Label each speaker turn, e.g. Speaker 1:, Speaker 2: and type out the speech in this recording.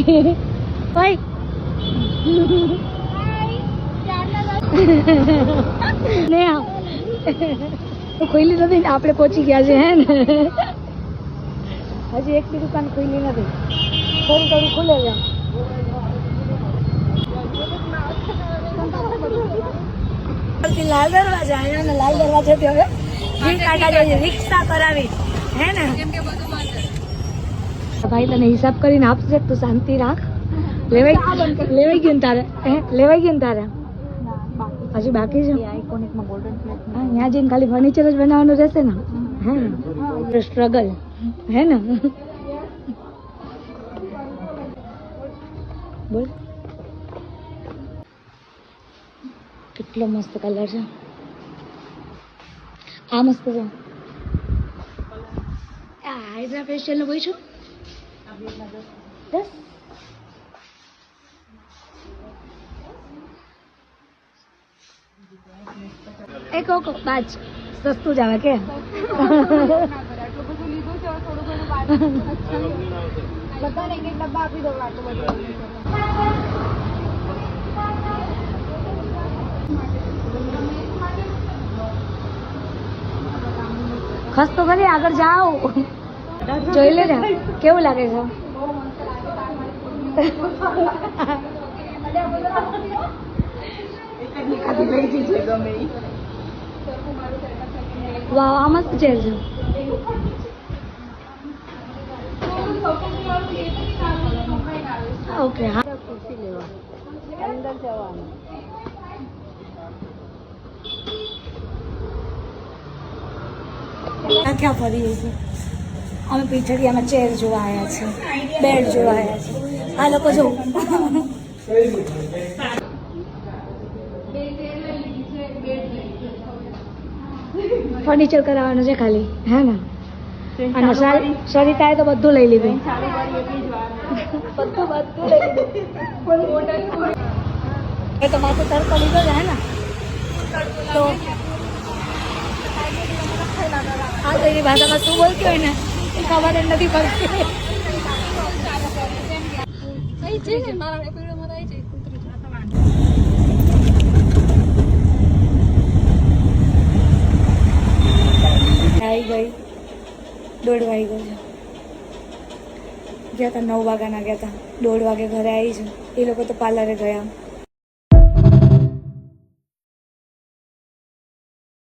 Speaker 1: ભાઈ ને ખોલી નથી ને આપણે પહોંચી ગયા છે હે ને હજી એક બી દુકાન ખોલી નથી થોડું થોડું ખુલે છે લાલ દરવાજા અહીંયા લાલ દરવાજાથી હવે રિક્ષા કરાવી હે ને ભાઈ તને હિસાબ કરીને આપશે તું શાંતિ રાખ લેવાઈ ગયું ને તારે લેવાઈ ગયું ને તારે હજી બાકી છે અહીંયા જઈને ખાલી ફર્નિચર જ બનાવવાનું રહેશે ને હે ને સ્ટ્રગલ હે ને બોલ કેટલો મસ્ત કલર છે આ મસ્ત છે આ હાઇડ્રા ફેશિયલ નું પૂછું એક બાજ સસ્તું જ આવે કે ખસ તો ખરી આગળ જાઓ જોઈ લે ને કેવું લાગે છે વાહ આ મસ્ત ચેર છે ઓકે હા ખુરશી લેવા અંદર જવાનું ક્યાં ફરીએ છીએ અમે પીછડિયામાં ચેર જોવા આવ્યા છે બેડ જોવા આવ્યા છે આ લોકો જો ફર્નિચર કરાવવાનું છે ખાલી હે ને અને સરિતાએ તો બધું લઈ લીધું બધું લઈ લીધું એ તો માથે તડકો લીધો છે હે ને તો આ તો એની ભાષામાં શું બોલતી હોય ને એ ખબર જ નથી પડતી આવી ગઈ 1:30 વાગી ગયો છે ગયા હતા 9 વાગ્યાના ગયા હતા 1:30 વાગે ઘરે આવી છે એ લોકો તો પાર્લરે ગયા